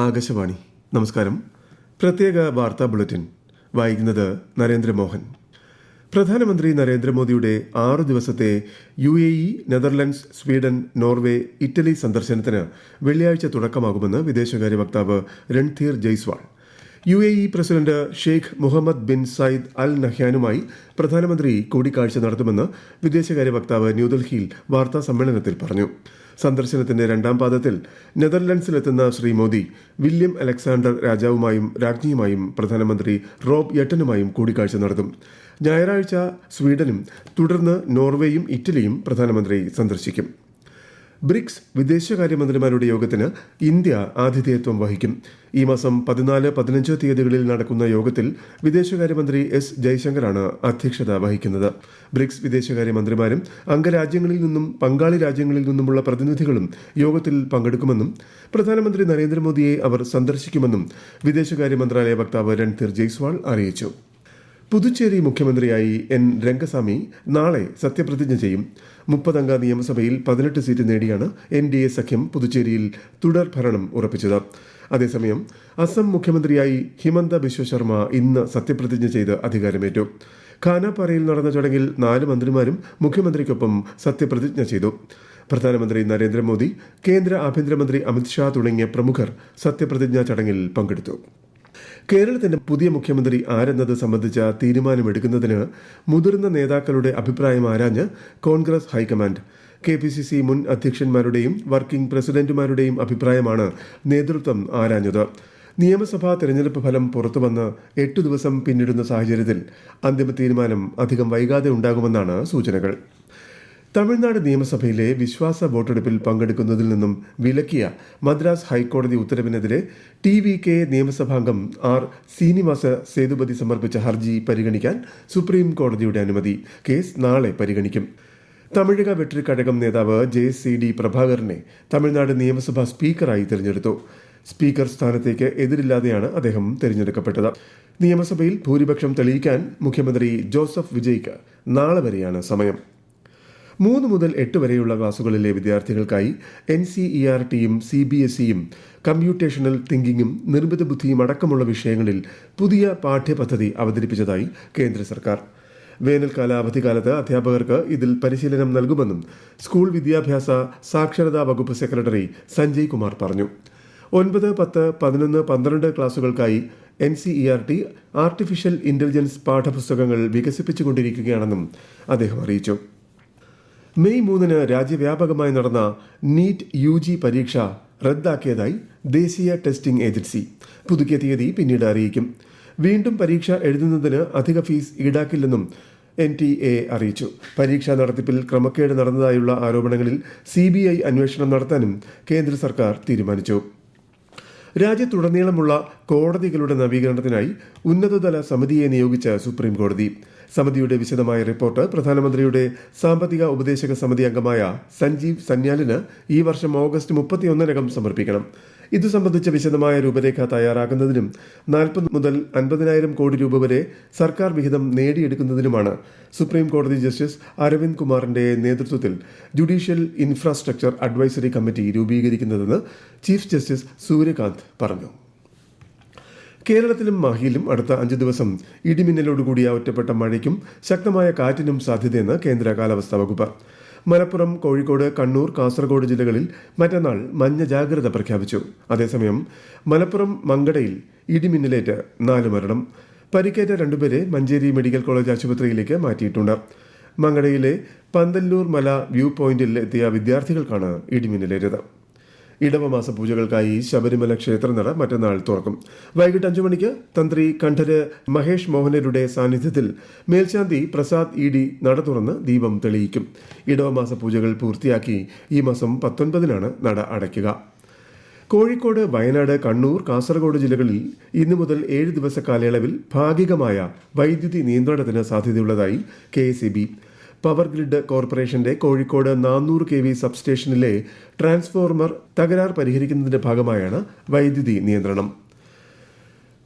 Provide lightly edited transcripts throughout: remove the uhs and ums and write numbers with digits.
ആകാശവാണി. നമസ്കാരം. പ്രത്യേക വാർത്താ ബുള്ളറ്റിൻ വായിക്കുന്നത് നരേന്ദ്രമോഹൻ. പ്രധാനമന്ത്രി നരേന്ദ്രമോദിയുടെ 6 ദിവസത്തെ UAE, Netherlands, Sweden, Norway, Italy സന്ദർശനത്തിന് വെള്ളിയാഴ്ച തുടക്കമാകുമെന്ന് വിദേശകാര്യ വക്താവ് Randhir Jaiswal. UAE president Sheikh Mohammed bin Zayed Al നഹ്യാനുമായി പ്രധാനമന്ത്രി കൂടിക്കാഴ്ച നടത്തുമെന്ന് വിദേശകാര്യ വക്താവ് ന്യൂഡൽഹിയിൽ വാർത്താ സമ്മേളനത്തിൽ പറഞ്ഞു. സന്ദർശനത്തിന്റെ 2ാം പാദത്തിൽ നെതർലൻഡ്സിലെത്തുന്ന ശ്രീ മോദി വില്യം അലക്സാണ്ടർ രാജാവുമായും രാജ്ഞിയുമായും പ്രധാനമന്ത്രി റോബ് യെട്ടനുമായും കൂടിക്കാഴ്ച നടത്തും. ഞായറാഴ്ച സ്വീഡനും തുടർന്ന് നോർവേയും ഇറ്റലിയും പ്രധാനമന്ത്രി സന്ദർശിക്കും. ബ്രിക്സ് വിദേശകാര്യമന്ത്രിമാരുടെ യോഗത്തിന് ഇന്ത്യ ആതിഥേയത്വം വഹിക്കും. ഈ മാസം 14, 15 തീയതികളിൽ നടക്കുന്ന യോഗത്തിൽ വിദേശകാര്യമന്ത്രി S. ജയശങ്കറാണ് അധ്യക്ഷത വഹിക്കുന്നത്. ബ്രിക്സ് വിദേശകാര്യമന്ത്രിമാരും അംഗരാജ്യങ്ങളിൽ നിന്നും പങ്കാളി രാജ്യങ്ങളിൽ നിന്നുമുള്ള പ്രതിനിധികളും യോഗത്തിൽ പങ്കെടുക്കുമെന്നും പ്രധാനമന്ത്രി നരേന്ദ്രമോദിയെ അവർ സന്ദർശിക്കുമെന്നും വിദേശകാര്യ മന്ത്രാലയ വക്താവ് രൺധീർ ജയ്സ്വാൾ അറിയിച്ചു. പുതുച്ചേരി മുഖ്യമന്ത്രിയായി N. രംഗസ്വാമി നാളെ സത്യപ്രതിജ്ഞ ചെയ്യും. 30-അംഗ നിയമസഭയിൽ 18 സീറ്റ് നേടിയാണ് NDA സഖ്യം പുതുച്ചേരിയിൽ തുടർ ഭരണം ഉറപ്പിച്ചത്. അതേസമയം അസം മുഖ്യമന്ത്രിയായി ഹിമന്ത ബിശ്വ ശർമ്മ ഇന്ന് സത്യപ്രതിജ്ഞ ചെയ്ത് അധികാരമേറ്റു. ഖാനാപാറയിൽ നടന്ന ചടങ്ങിൽ 4 മന്ത്രിമാരും മുഖ്യമന്ത്രിക്കൊപ്പം സത്യപ്രതിജ്ഞ ചെയ്തു. പ്രധാനമന്ത്രി നരേന്ദ്രമോദി, കേന്ദ്ര ആഭ്യന്തരമന്ത്രി അമിത്ഷാ തുടങ്ങിയ പ്രമുഖർ സത്യപ്രതിജ്ഞാ ചടങ്ങിൽ പങ്കെടുത്തു. കേരളത്തിന്റെ പുതിയ മുഖ്യമന്ത്രി ആരെന്നത് സംബന്ധിച്ച തീരുമാനമെടുക്കുന്നതിന് മുതിർന്ന നേതാക്കളുടെ അഭിപ്രായം ആരാഞ്ഞ് കോൺഗ്രസ് ഹൈക്കമാൻഡ്. KPCC മുൻ അധ്യക്ഷന്മാരുടെയും വർക്കിംഗ് പ്രസിഡന്റുമാരുടെയും അഭിപ്രായമാണ് നേതൃത്വം ആരാഞ്ഞത്. നിയമസഭാ തെരഞ്ഞെടുപ്പ് ഫലം പുറത്തുവന്ന് 8 ദിവസം പിന്നിടുന്ന സാഹചര്യത്തിൽ അന്തിമ തീരുമാനം അധികം വൈകാതെ ഉണ്ടാകുമെന്നാണ് സൂചനകൾ. തമിഴ്നാട് നിയമസഭയിലെ വിശ്വാസ വോട്ടെടുപ്പിൽ പങ്കെടുക്കുന്നതിൽ നിന്നും വിലക്കിയ മദ്രാസ് ഹൈക്കോടതി ഉത്തരവിനെതിരെ TVK നിയമസഭാംഗം R. ശ്രീനിവാസ സേതുപതി സമർപ്പിച്ച ഹർജി പരിഗണിക്കാൻ സുപ്രീം കോടതിയുടെ അനുമതി. കേസ് നാളെ പരിഗണിക്കും. തമിഴക വെട്രിക്കഴകം നേതാവ് JCD പ്രഭാകരനെ തമിഴ്നാട് നിയമസഭാ സ്പീക്കറായി തിരഞ്ഞെടുത്തു. സ്പീക്കർ സ്ഥാനത്തേക്ക് എതിരില്ലാതെയാണ് അദ്ദേഹം തിരഞ്ഞെടുക്കപ്പെട്ടത്. നിയമസഭയിൽ ഭൂരിപക്ഷം തെളിയിക്കാൻ മുഖ്യമന്ത്രി ജോസഫ് വിജയ്ക്ക് നാളെ വരെയാണ് സമയം. 3 മുതൽ 8 വരെയുള്ള ക്ലാസുകളിലെ വിദ്യാർത്ഥികൾക്കായി NCERTയും CBSEയും കമ്പ്യൂട്ടേഷണൽ തിങ്കിങ്ങും നിർമ്മിത ബുദ്ധിയും അടക്കമുള്ള വിഷയങ്ങളിൽ പുതിയ പാഠ്യപദ്ധതി അവതരിപ്പിച്ചതായി കേന്ദ്ര സർക്കാർ. വേനൽക്കാല അവധിക്കാലത്ത് അധ്യാപകർക്ക് ഇതിൽ പരിശീലനം നൽകുമെന്നും സ്കൂൾ വിദ്യാഭ്യാസ സാക്ഷരതാ വകുപ്പ് സെക്രട്ടറി സഞ്ജയ് കുമാർ പറഞ്ഞു. 9, 10, 11, 12 ക്ലാസുകൾക്കായി NCERT ആർട്ടിഫിഷ്യൽ ഇന്റലിജൻസ് പാഠപുസ്തകങ്ങൾ വികസിപ്പിച്ചുകൊണ്ടിരിക്കുകയാണെന്നും അദ്ദേഹം അറിയിച്ചു. മെയ് 3 രാജ്യവ്യാപകമായി നടന്ന നീറ്റ് UG പരീക്ഷ റദ്ദാക്കിയതായി ദേശീയ ടെസ്റ്റിംഗ് ഏജൻസി. പുതുക്കിയ തീയതി പിന്നീട് അറിയിക്കും. വീണ്ടും പരീക്ഷ എഴുതുന്നതിന് അധിക ഫീസ് ഈടാക്കില്ലെന്നും NTA അറിയിച്ചു. പരീക്ഷാ നടത്തിപ്പിൽ ക്രമക്കേട് നടന്നതായുള്ള ആരോപണങ്ങളിൽ CBI അന്വേഷണം നടത്താനും കേന്ദ്ര സർക്കാർ തീരുമാനിച്ചു. രാജ്യത്തുടനീളമുള്ള കോടതികളുടെ നവീകരണത്തിനായി ഉന്നതതല സമിതിയെ നിയോഗിച്ച സുപ്രീം കോടതി. സമിതിയുടെ വിശദമായ റിപ്പോർട്ട് പ്രധാനമന്ത്രിയുടെ സാമ്പത്തിക ഉപദേശക സമിതി അംഗമായ സഞ്ജീവ് സന്യാലിന് ഈ വർഷം ഓഗസ്റ്റ് 31-നകം സമർപ്പിക്കണം. ഇതു സംബന്ധിച്ച വിശദമായ രൂപരേഖ തയ്യാറാക്കുന്നതിനും 40 മുതൽ 50,000 കോടി രൂപ വരെ സർക്കാർ വിഹിതം നേടിയെടുക്കുന്നതിനുമാണ് സുപ്രീം കോടതി ജസ്റ്റിസ് അരവിന്ദ് കുമാറിന്റെ നേതൃത്വത്തിൽ ജുഡീഷ്യൽ ഇൻഫ്രാസ്ട്രക്ചർ അഡ്വൈസറി കമ്മിറ്റി രൂപീകരിക്കുന്നതെന്ന് ചീഫ് ജസ്റ്റിസ് സൂര്യകാന്ത് പറഞ്ഞു. കേരളത്തിലും മാഹിയിലും അടുത്ത 5 ദിവസം ഇടിമിന്നലോടുകൂടിയ ഒറ്റപ്പെട്ട മഴയ്ക്കും ശക്തമായ കാറ്റിനും സാധ്യതയെന്ന് കേന്ദ്ര കാലാവസ്ഥാ വകുപ്പ്. മലപ്പുറം, കോഴിക്കോട്, കണ്ണൂർ, കാസർഗോഡ് ജില്ലകളിൽ മറ്റന്നാൾ മഞ്ഞ ജാഗ്രത പ്രഖ്യാപിച്ചു. അതേസമയം മലപ്പുറം മങ്കടയിൽ ഇടിമിന്നലേറ്റ് 4 മരണം. പരിക്കേറ്റ 2 പേരെ മഞ്ചേരി മെഡിക്കൽ കോളേജ് ആശുപത്രിയിലേക്ക് മാറ്റിയിട്ടുണ്ട്. മങ്കടയിലെ പന്തല്ലൂർ മല വ്യൂ പോയിന്റിൽ എത്തിയ വിദ്യാർത്ഥികൾക്കാണ് ഇടിമിന്നലേറ്റത്. ഇടവമാസ പൂജകൾക്കായി ശബരിമല ക്ഷേത്രനട മറ്റന്നാൾ തുറക്കും. വൈകിട്ട് 5 തന്ത്രി കണ്ഠര് മഹേഷ് മോഹനരുടെ സാന്നിധ്യത്തിൽ മേൽശാന്തി പ്രസാദ് ED നട തുറന്ന് ദീപം തെളിയിക്കും. ഇടവമാസ പൂജകൾ പൂർത്തിയാക്കി ഈ മാസം 19-നാണ് നട അടയ്ക്കുക. കോഴിക്കോട്, വയനാട്, കണ്ണൂർ, കാസർഗോഡ് ജില്ലകളിൽ ഇന്നു മുതൽ 7 ദിവസ കാലയളവിൽ ഭാഗികമായ വൈദ്യുതി നിയന്ത്രണത്തിന് സാധ്യതയുള്ളതായി KSEB. പവർ ഗ്രിഡ് കോർപ്പറേഷന്റെ കോഴിക്കോട് 400 kV സബ്സ്റ്റേഷനിലെ ട്രാൻസ്ഫോർമർ തകരാർ പരിഹരിക്കുന്നതിന്റെ ഭാഗമായാണ് വൈദ്യുതി നിയന്ത്രണം.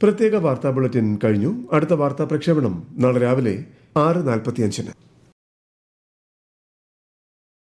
പ്രത്യേക വാർത്താ ബുള്ളറ്റിൻ കഴിഞ്ഞു. അടുത്ത വാർത്താ പ്രക്ഷേപണം നാളെ രാവിലെ 6:45.